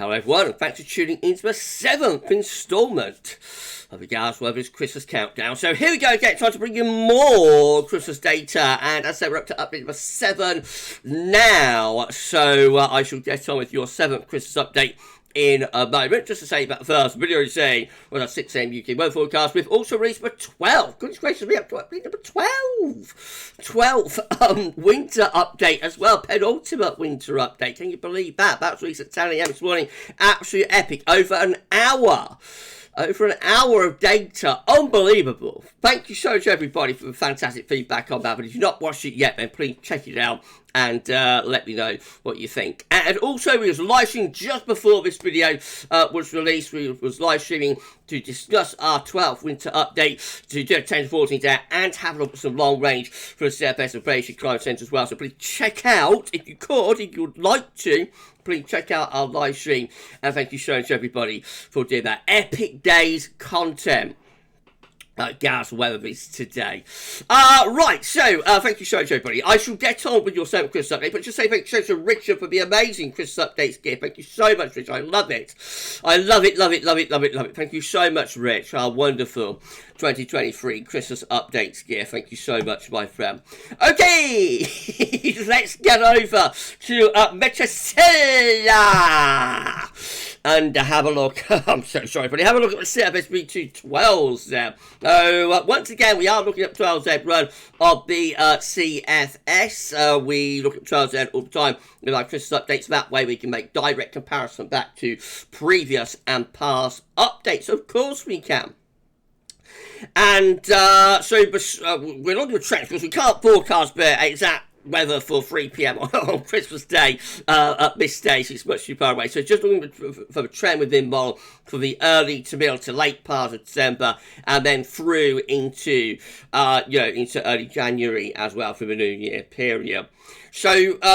Hello everyone, and thanks for tuning into the 7th instalment of the GWV's Christmas Countdown. So here we go again, time to bring you more Christmas data, and as I said, we're up to update number 7 now. So I shall get on with your 7th Christmas update in a moment. Just to say that the first video is saying was a 6 AM UK weather forecast. We've also released number 12. Goodness gracious, we have to update number 12. 12 winter update as well. Penultimate winter update. Can you believe that? That was released at 10 AM this morning. Absolute epic. Over an hour of data. Unbelievable. Thank you so much, everybody, for the fantastic feedback on that. But if you've not watched it yet, then please check it out and let me know what you think. And also, we was live streaming just before this video was released. We was live streaming to discuss our 12th winter update, to do a 10 to 14 day, and have a look at some long range for the CFS Operation Climate Centre as well. So please check out, if you would like to, please check out our live stream. And thank you so much, everybody, for doing that. Epic Days content. Gas weather is today. Right, so thank you so much, everybody. I shall get on with your 7th Christmas update, but just say thank you so much to Richard for the amazing Christmas updates gift. Thank you so much, Rich. I love it. I love it, love it, love it, love it, love it. Thank you so much, Rich. Our wonderful 2023 Christmas updates gift. Thank you so much, my friend. Okay, let's get over to Metacella and have a look. I'm so sorry, but have a look at the CFS 212s there. Once again, we are looking at 12Z run of the CFS. We look at 12Z all the time with our Christmas updates. That way we can make direct comparison back to previous and past updates. Of course we can. And so we're not going to trend because we can't forecast the exact weather for 3 PM on Christmas Day at this stage. It's much too far away. So just looking for the trend within model for the early to middle to late part of December, and then through into into early January as well for the New Year period. So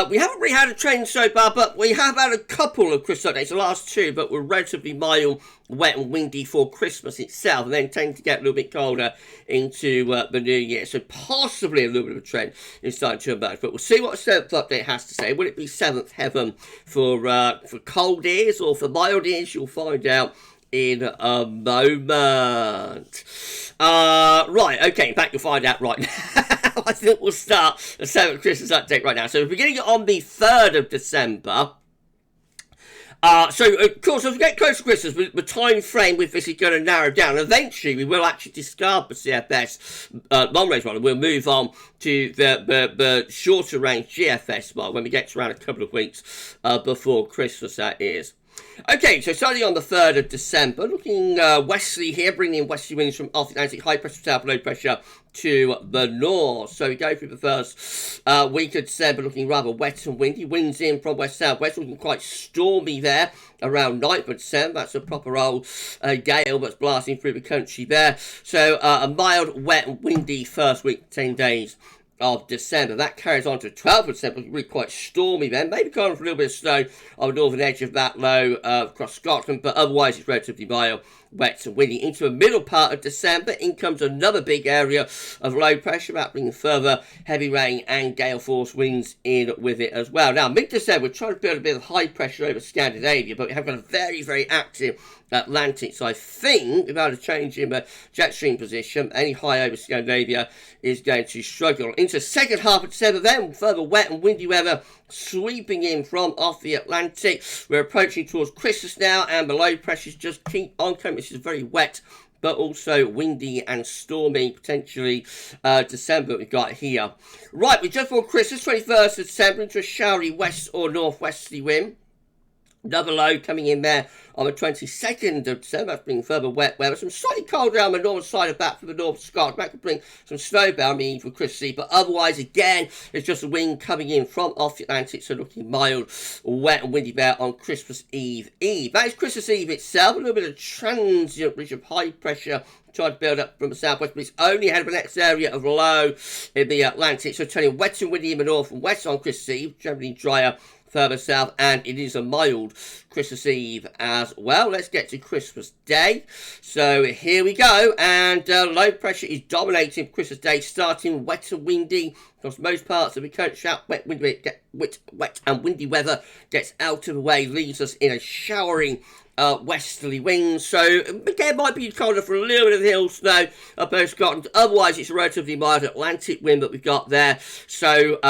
we haven't really had a trend so far, but we have had a couple of Christmas updates, the last two, but were relatively mild, wet and windy for Christmas itself, and then tend to get a little bit colder into the New Year. So possibly a little bit of a trend is starting to emerge. But we'll see what the 7th update has to say. Will it be 7th heaven for cold ears or for mild ears? You'll find out in a moment. Right, okay, in fact, you'll find out right now. I think we'll start the 7th Christmas update right now. So we're beginning on the 3rd of December. So, of course, as we get close to Christmas, the time frame with this is going to narrow down. Eventually, we will actually discard the CFS long-range model. We'll move on to the shorter-range GFS model when we get to around a couple of weeks before Christmas, that is. Okay, so starting on the 3rd of December, looking westerly here, bringing in westerly winds from off the Atlantic, high pressure south, low pressure to the north. So we go through the first week of December, looking rather wet and windy. Winds in from west-southwest, looking quite stormy there around 9th of December. That's a proper old gale that's blasting through the country there. So a mild, wet and windy first week, 10 days of December. That carries on to 12th of December, really quite stormy then. Maybe going for a little bit of snow on the northern edge of that low across Scotland, but otherwise it's relatively mild, wet and windy. Into the middle part of December, in comes another big area of low pressure, that bringing further heavy rain and gale force winds in with it as well. Now, mid-December, we're trying to build a bit of high pressure over Scandinavia, but we have got a very, very active Atlantic, so I think without a change in the jet stream position, any high over Scandinavia is going to struggle. Into the second half of December then, further wet and windy weather sweeping in from off the Atlantic. We're approaching towards Christmas now, and the low pressures just keep on coming. This is very wet, but also windy and stormy, potentially December that we've got here. Right, we're just before Christmas, 21st of December, into a showery west or northwesterly wind. Another low coming in there on the 22nd of December. That's bringing further wet weather. Some slightly colder on the northern side of that for the north of Scotland. That could bring some snowbound meaning for Christmas Eve. But otherwise, again, it's just a wind coming in from off the Atlantic. So looking mild, wet and windy there on Christmas Eve. That is Christmas Eve itself. A little bit of transient ridge of high pressure trying to build up from the southwest, but it's only ahead of the next area of low in the Atlantic. So turning wet and windy in the north and west on Christmas Eve. Generally drier further south, and it is a mild Christmas Eve as well. Let's get to Christmas Day. So here we go, and low pressure is dominating Christmas Day, starting wet and windy across most parts of the country. Wet and windy weather gets out of the way, leaves us in a showering westerly winds. So again, might be colder for a little bit of hill snow up over Scotland. Otherwise, it's a relatively mild Atlantic wind that we've got there. So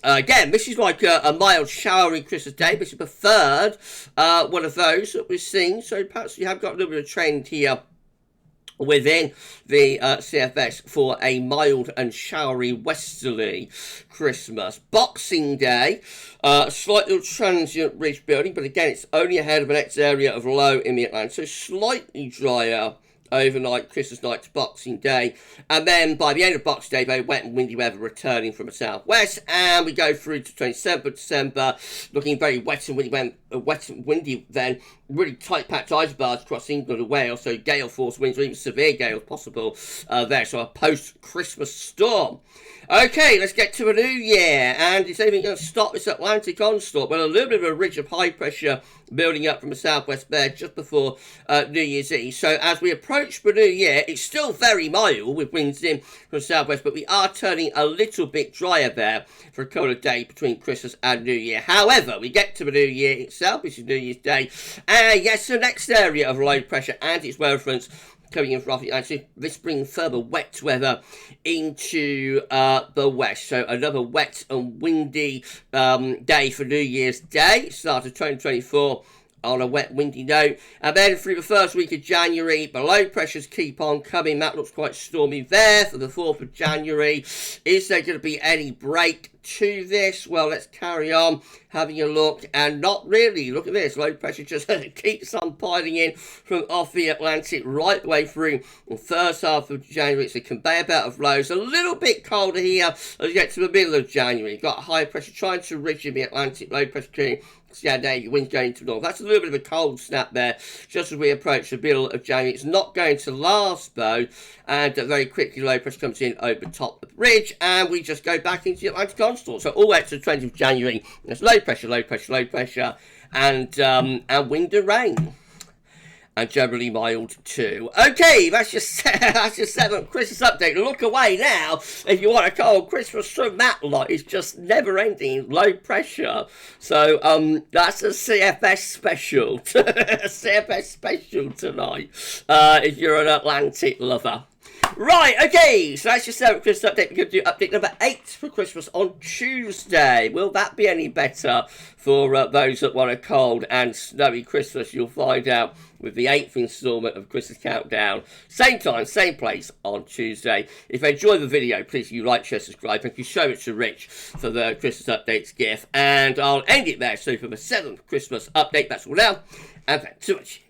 again, this is like a mild showering Christmas Day. This is preferred one of those that we've seen. So perhaps you have got a little bit of trend here within the CFS for a mild and showery westerly Christmas. Boxing Day, slightly transient ridge building, but again, it's only ahead of the next area of low in the Atlantic, so slightly drier overnight, Christmas night to Boxing Day, and then by the end of Boxing Day, very wet and windy weather returning from the southwest, and we go through to 27th of December, looking very wet and windy, then really tight packed ice bars across England and Wales, so gale force winds or even severe gales possible there, so a post-Christmas storm. Okay, let's get to the new year, and it's even going to stop this Atlantic onslaught. Well, a little bit of a ridge of high pressure building up from the southwest there just before New Year's Eve. So as we approach the new year, it's still very mild with winds in from the southwest, but we are turning a little bit drier there for a couple of days between Christmas and New Year. However, we get to the new year itself, which is New Year's Day, and yes, the next area of low pressure and its weather fronts coming in from off the Atlantic, this brings further wet weather into the west. So another wet and windy day for New Year's Day, start of 2024 on a wet, windy note. And then through the first week of January, the low pressures keep on coming. That looks quite stormy there for the 4th of January. Is there going to be any break to this? Well, let's carry on having a look, and not really. Look at this, low pressure just keeps on piling in from off the Atlantic right the way through the first half of January. It's a conveyor belt of lows, a little bit colder here as we get to the middle of January. Got high pressure trying to ridge in the Atlantic, low pressure clearing Scandinavia, winds going to the north. That's a little bit of a cold snap there just as we approach the middle of January. It's not going to last though, and very quickly low pressure comes in over the top of the ridge, and we just go back into the Atlantic onslaught. So all the way to the 20th of January, there's low pressure, and wind and rain, and generally mild too. Okay, that's your 7th Christmas update. Look away now if you want a cold Christmas from that lot. It's just never ending low pressure. So that's a CFS special. CFS special tonight if you're an Atlantic lover. Right, okay, so that's your 7th Christmas update. We're going to do update number 8 for Christmas on Tuesday. Will that be any better for those that want a cold and snowy Christmas? You'll find out with the 8th instalment of Christmas Countdown. Same time, same place on Tuesday. If you enjoyed the video, please you like, share, subscribe. Thank you so much to Rich for the Christmas updates gift. And I'll end it there. So for the 7th Christmas update, that's all now. And thanks so much.